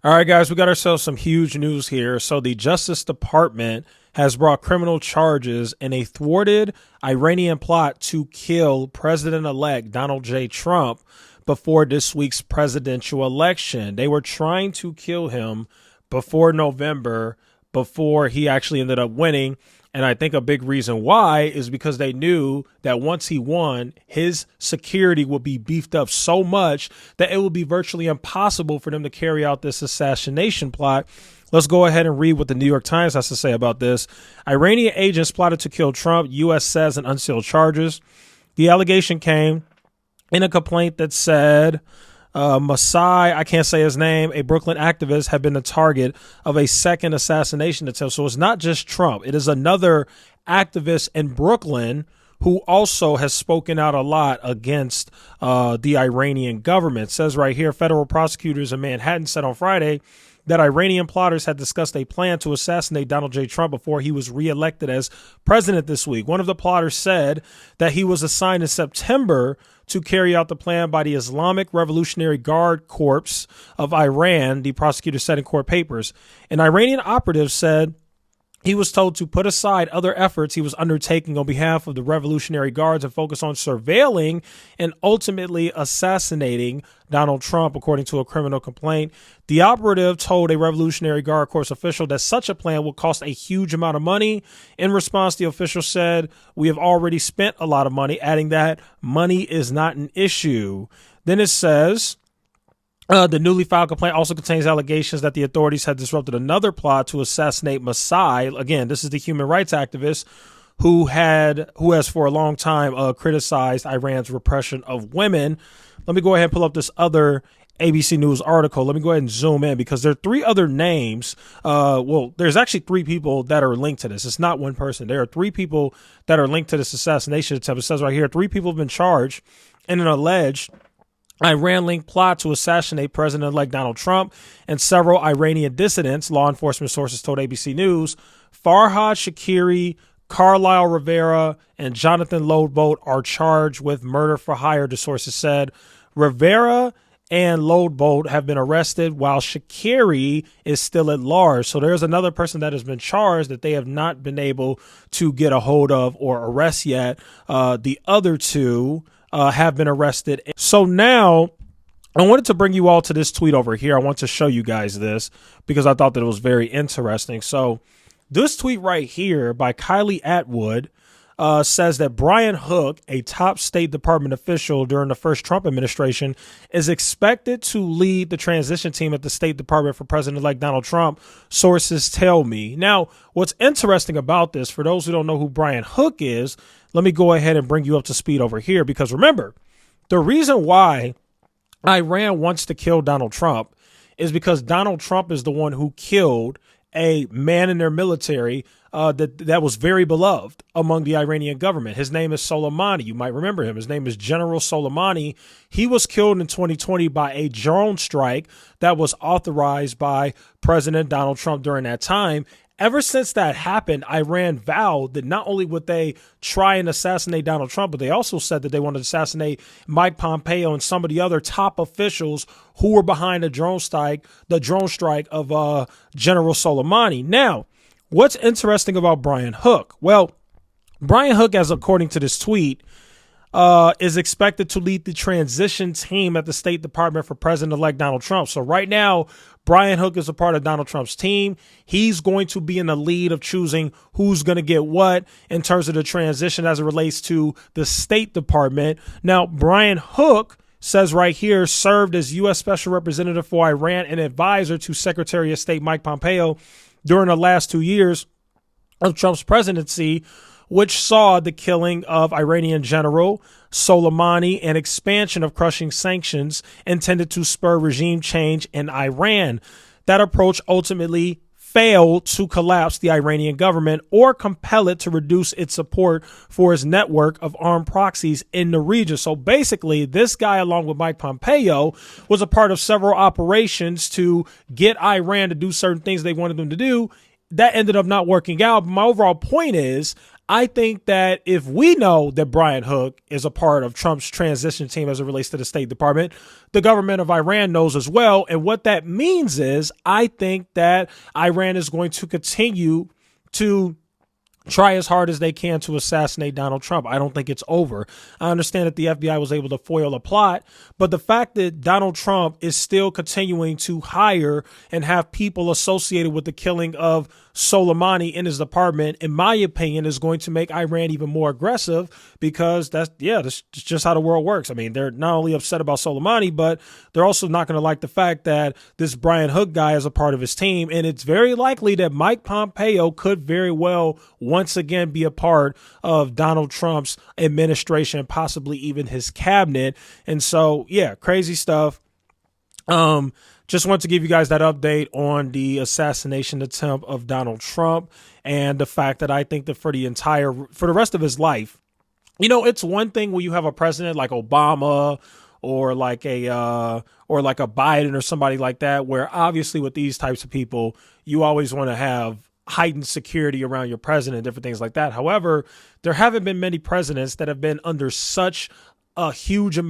All right, guys, we got ourselves some huge news here. So the Justice Department has brought criminal charges in a thwarted Iranian plot to kill President-elect Donald J. Trump before this week's presidential election. They were trying to kill him before November, before he actually ended up winning. And I think a big reason why is because they knew that once he won, his security would be beefed up so much that it would be virtually impossible for them to carry out this assassination plot. Let's go ahead and read what the New York Times has to say about this. Iranian agents plotted to kill Trump, U.S. says in unsealed charges. The allegation came in a complaint that said Masai, I can't say his name, a Brooklyn activist, had been the target of a second assassination attempt. So it's not just Trump. It is another activist in Brooklyn who also has spoken out a lot against the Iranian government. It says right here, federal prosecutors in Manhattan said on Friday that Iranian plotters had discussed a plan to assassinate Donald J. Trump before he was reelected as president this week. One of the plotters said that he was assigned in September to carry out the plan by the Islamic Revolutionary Guard Corps of Iran, the prosecutor said in court papers. An Iranian operative said he was told to put aside other efforts he was undertaking on behalf of the Revolutionary Guards and focus on surveilling and ultimately assassinating Donald Trump, according to a criminal complaint. The operative told a Revolutionary Guard Corps official that such a plan would cost a huge amount of money. In response, the official said, "We have already spent a lot of money," adding that money is not an issue. Then it says, the newly filed complaint also contains allegations that the authorities had disrupted another plot to assassinate Masai. Again, this is the human rights activist who has for a long time criticized Iran's repression of women. Let me go ahead and pull up this other ABC News article. Let me go ahead and zoom in because there are three other names. There's actually three people that are linked to this. It's not one person. There are three people that are linked to this assassination attempt. It says right here, three people have been charged in an alleged Iran-linked plot to assassinate President-elect Donald Trump and several Iranian dissidents, law enforcement sources told ABC News. Farhad Shakiri, Carlisle Rivera, and Jonathan Loadbolt are charged with murder for hire, the sources said. Rivera and Loadbolt have been arrested while Shakiri is still at large. So there's another person that has been charged that they have not been able to get a hold of or arrest yet. The other two have been arrested. So now I wanted to bring you all to this tweet over here. I want to show you guys this because I thought that it was very interesting. So this tweet right here by Kylie Atwood says that Brian Hook, a top State Department official during the first Trump administration, is expected to lead the transition team at the State Department for President-elect Donald Trump, sources tell me. Now, what's interesting about this, for those who don't know who Brian Hook is, let me go ahead and bring you up to speed over here. Because remember, the reason why Iran wants to kill Donald Trump is because Donald Trump is the one who killed a man in their military that was very beloved among the Iranian government. His name is Soleimani. You might remember him. His name is General Soleimani. He was killed in 2020 by a drone strike that was authorized by President Donald Trump during that time. Ever since that happened, Iran vowed that not only would they try and assassinate Donald Trump, but they also said that they wanted to assassinate Mike Pompeo and some of the other top officials who were behind the drone strike of General Soleimani. Now, what's interesting about Brian Hook? Well, Brian Hook, as according to this tweet, is expected to lead the transition team at the State Department for President-elect Donald Trump. So right now, Brian Hook is a part of Donald Trump's team. He's going to be in the lead of choosing who's going to get what in terms of the transition as it relates to the State Department. Now, Brian Hook says right here, served as U.S. Special Representative for Iran and advisor to Secretary of State Mike Pompeo during the last 2 years of Trump's presidency, which saw the killing of Iranian General Soleimani and expansion of crushing sanctions intended to spur regime change in Iran. That approach ultimately failed to collapse the Iranian government or compel it to reduce its support for its network of armed proxies in the region. So basically, this guy, along with Mike Pompeo, was a part of several operations to get Iran to do certain things they wanted them to do. That ended up not working out. But my overall point is, I think that if we know that Brian Hook is a part of Trump's transition team as it relates to the State Department, the government of Iran knows as well. And what that means is I think that Iran is going to continue to try as hard as they can to assassinate Donald Trump. I don't think it's over. I understand that the FBI was able to foil a plot, but the fact that Donald Trump is still continuing to hire and have people associated with the killing of Soleimani in his department, in my opinion, is going to make Iran even more aggressive, because that's just how the world works. I mean, they're not only upset about Soleimani, but they're also not going to like the fact that this Brian Hook guy is a part of his team. And it's very likely that Mike Pompeo could very well once again be a part of Donald Trump's administration, possibly even his cabinet. And so, yeah, crazy stuff. Just want to give you guys that update on the assassination attempt of Donald Trump, and the fact that I think that for the rest of his life, you know, it's one thing when you have a president like Obama or like a Biden or somebody like that, where obviously with these types of people, you always want to have heightened security around your president and different things like that. However, there haven't been many presidents that have been under such a huge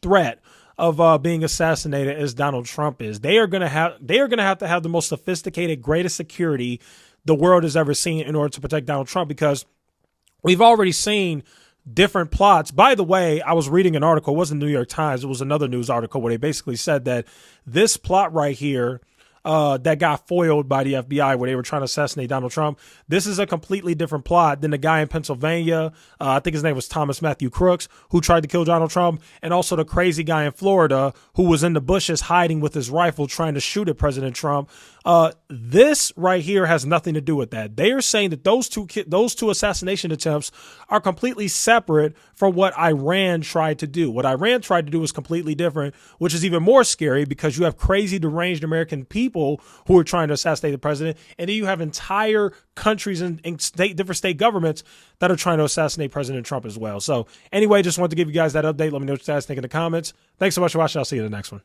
threat of being assassinated as Donald Trump is. They are going to have to have the most sophisticated, greatest security the world has ever seen in order to protect Donald Trump, because we've already seen different plots. By the way, I was reading an article, it wasn't the New York Times, it was another news article where they basically said that this plot right here that got foiled by the FBI, where they were trying to assassinate Donald Trump, this is a completely different plot than the guy in Pennsylvania. I think his name was Thomas Matthew Crooks, who tried to kill Donald Trump, and also the crazy guy in Florida who was in the bushes hiding with his rifle trying to shoot at President Trump. This right here has nothing to do with that. They are saying that those two assassination attempts are completely separate from what Iran tried to do. What Iran tried to do was completely different, which is even more scary, because you have crazy, deranged American people who are trying to assassinate the president, and then you have entire countries and different state governments that are trying to assassinate President Trump as well. So anyway, just wanted to give you guys that update. Let me know what you guys think in the comments. Thanks so much for watching. I'll see you in the next one.